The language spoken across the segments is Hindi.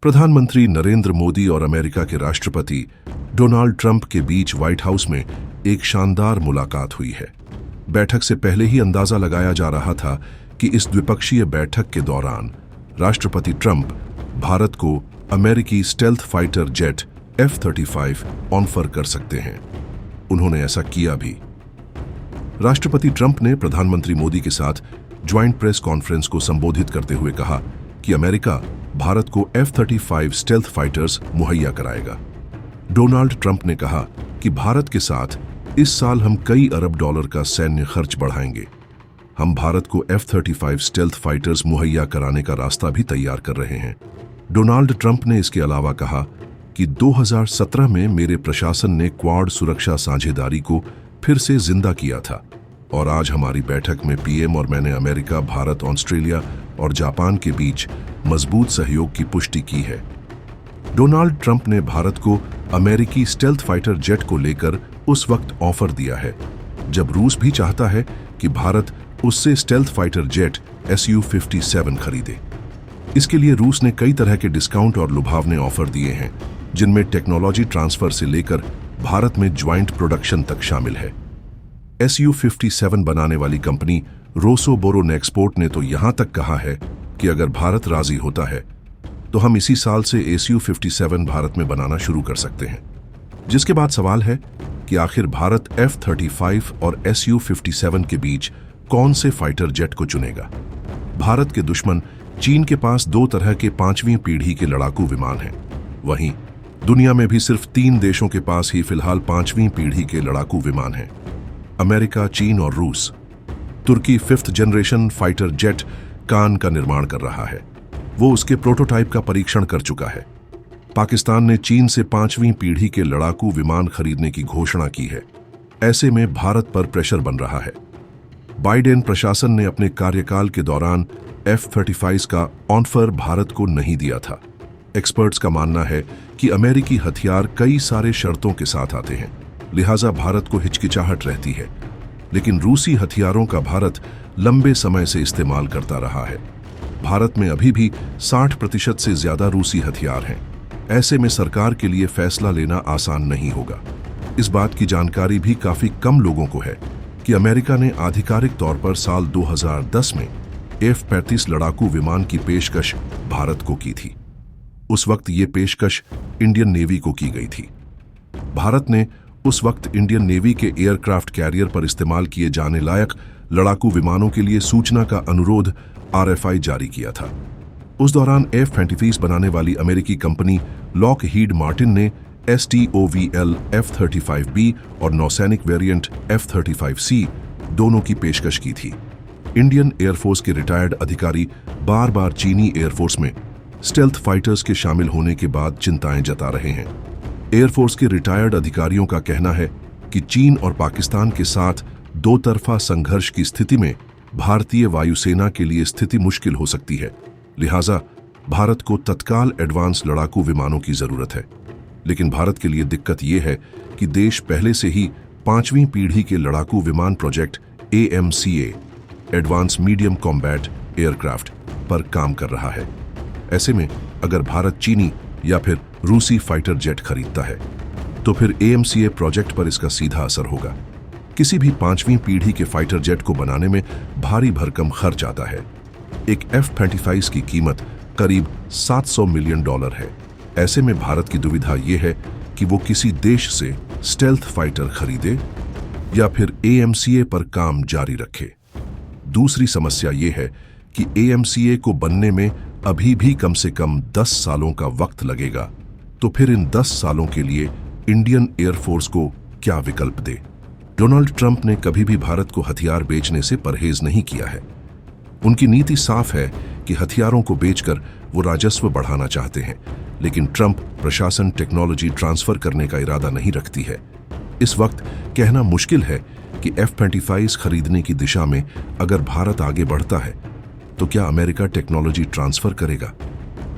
प्रधानमंत्री नरेंद्र मोदी और अमेरिका के राष्ट्रपति डोनाल्ड ट्रंप के बीच व्हाइट हाउस में एक शानदार मुलाकात हुई है। बैठक से पहले ही अंदाजा लगाया जा रहा था कि इस द्विपक्षीय बैठक के दौरान राष्ट्रपति ट्रंप भारत को अमेरिकी stealth fighter jet F-35 offer कर सकते हैं। उन्होंने ऐसा किया भी। राष्ट्रपति ट्रंप ने प्रधानमंत्री मोदी के साथ ज्वाइंट प्रेस कॉन्फ्रेंस को संबोधित करते हुए कहा कि अमेरिका भारत को F-35 स्टेल्थ फाइटर्स मुहैया कराएगा। डोनाल्ड ट्रंप ने कहा कि भारत के साथ इस साल हम कई अरब डॉलर का सैन्य खर्च बढ़ाएंगे। हम भारत को F-35 स्टेल्थ फाइटर्स मुहैया कराने का रास्ता भी तैयार कर रहे हैं। डोनाल्ड ट्रंप ने इसके अलावा कहा कि 2017 में मेरे प्रशासन ने क्वाड सुरक्षा साझेदारी को फिर से जिंदा किया था और आज हमारी बैठक में पीएम और मैंने अमेरिका, भारत, ऑस्ट्रेलिया और जापान के बीच मजबूत सहयोग की पुष्टि की है। डोनाल्ड ट्रंप ने भारत को अमेरिकी स्टेल्थ फाइटर जेट को लेकर उस वक्त ऑफर दिया है जब रूस भी चाहता है कि भारत उससे स्टेल्थ फाइटर जेट Su-57 खरीदे। इसके लिए रूस ने कई तरह के डिस्काउंट और लुभावने ऑफर दिए हैं, जिनमें टेक्नोलॉजी ट्रांसफर से लेकर भारत में ज्वाइंट प्रोडक्शन तक शामिल है। Su-57 बनाने वाली कंपनी रोसोबोरोनेक्सपोर्ट ने तो यहां तक कहा है कि अगर भारत राजी होता है तो हम इसी साल से Su-57 भारत में बनाना शुरू कर सकते हैं। जिसके बाद सवाल है कि आखिर भारत F-35 और Su-57 के बीच कौन से फाइटर जेट को चुनेगा। भारत के दुश्मन चीन के पास दो तरह के 5वीं पीढ़ी के लड़ाकू विमान हैं। वहीं दुनिया में भी सिर्फ 3 देशों के पास ही फिलहाल 5वीं पीढ़ी के लड़ाकू विमान हैं, अमेरिका, चीन और रूस। तुर्की 5th जनरेशन फाइटर जेट कान का निर्माण कर रहा है। वो उसके प्रोटोटाइप का परीक्षण कर चुका है। पाकिस्तान ने चीन से 5वीं पीढ़ी के लड़ाकू विमान खरीदने की घोषणा की है। ऐसे में भारत पर प्रेशर बन रहा है। बाइडेन प्रशासन ने अपने कार्यकाल के दौरान F-35 का ऑफर भारत को नहीं दिया था। एक्सपर्ट्स का मानना है कि अमेरिकी हथियार कई सारे शर्तों के साथ आते हैं, लिहाजा भारत को हिचकिचाहट रहती है। लेकिन रूसी हथियारों का भारत लंबे समय से इस्तेमाल करता रहा है। भारत में अभी भी 60% से ज्यादा रूसी हथियार हैं। ऐसे में सरकार के लिए फैसला लेना आसान नहीं होगा। इस बात की जानकारी भी काफी कम लोगों को है कि अमेरिका ने आधिकारिक तौर पर साल 2010 में F-35 लड़ाकू विमान की पेशकश भारत को की थी। उस वक्त ये पेशकश इंडियन नेवी को की गई थी। भारत ने उस वक्त इंडियन नेवी के एयरक्राफ्ट कैरियर पर इस्तेमाल किए जाने लायक लड़ाकू विमानों के लिए सूचना का अनुरोध RFI जारी किया था। उस दौरान F-35 बनाने वाली अमेरिकी कंपनी लॉकहीड मार्टिन ने STOVL F-35B और नौसैनिक वेरिएंट F-35C दोनों की पेशकश की थी। इंडियन एयरफोर्स के रिटायर्ड अधिकारी बार बार चीनी एयरफोर्स में स्टेल्थ फाइटर्स के शामिल होने के बाद चिंताएं जता रहे हैं। एयरफोर्स के रिटायर्ड अधिकारियों का कहना है कि चीन और पाकिस्तान के साथ दो तरफा संघर्ष की स्थिति में भारतीय वायुसेना के लिए स्थिति मुश्किल हो सकती है। लिहाजा भारत को तत्काल एडवांस लड़ाकू विमानों की जरूरत है। लेकिन भारत के लिए दिक्कत यह है कि देश पहले से ही 5वीं पीढ़ी के लड़ाकू विमान project AMCA advance medium combat aircraft पर काम कर रहा है। ऐसे में अगर भारत चीनी या फिर रूसी फाइटर जेट खरीदता है तो फिर AMCA प्रोजेक्ट पर इसका सीधा असर होगा। किसी भी 5वीं पीढ़ी के फाइटर जेट को बनाने में भारी भरकम खर्च आता है। एक F-35 की कीमत करीब $700 मिलियन है। ऐसे में भारत की दुविधा यह है कि वो किसी देश से स्टेल्थ फाइटर खरीदे या फिर AMCA पर काम जारी रखे। दूसरी समस्या यह है कि AMCA को बनने में अभी भी कम से कम 10 सालों का वक्त लगेगा। तो फिर इन 10 सालों के लिए इंडियन एयरफोर्स को क्या विकल्प दे। डोनाल्ड ट्रंप ने कभी भी भारत को हथियार बेचने से परहेज नहीं किया है। उनकी नीति साफ है कि हथियारों को बेचकर वो राजस्व बढ़ाना चाहते हैं, लेकिन ट्रंप प्रशासन टेक्नोलॉजी ट्रांसफर करने का इरादा नहीं रखती है। इस वक्त कहना मुश्किल है कि F-35 खरीदने की दिशा में अगर भारत आगे बढ़ता है तो क्या अमेरिका टेक्नोलॉजी ट्रांसफर करेगा।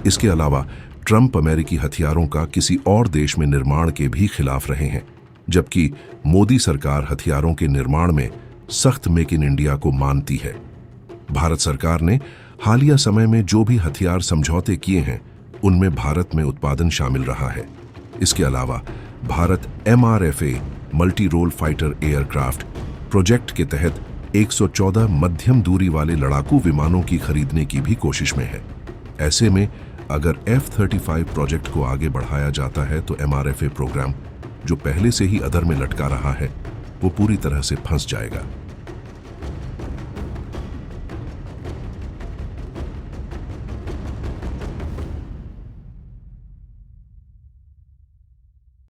इसके अलावा ट्रंप अमेरिकी हथियारों का किसी और देश में निर्माण के भी खिलाफ रहे हैं, जबकि मोदी सरकार हथियारों के निर्माण में सख्त मेक इन इंडिया को मानती है। भारत सरकार ने हालिया समय में जो भी हथियार समझौते किए हैं उनमें भारत में उत्पादन शामिल रहा है। इसके अलावा Bharat MRFA multi role fighter aircraft project के तहत 114 मध्यम दूरी वाले लड़ाकू विमानों की खरीदने की भी कोशिश में है। ऐसे में अगर F-35 प्रोजेक्ट को आगे बढ़ाया जाता है तो MRFA प्रोग्राम, जो पहले से ही अधर में लटका रहा है, वो पूरी तरह से फंस जाएगा।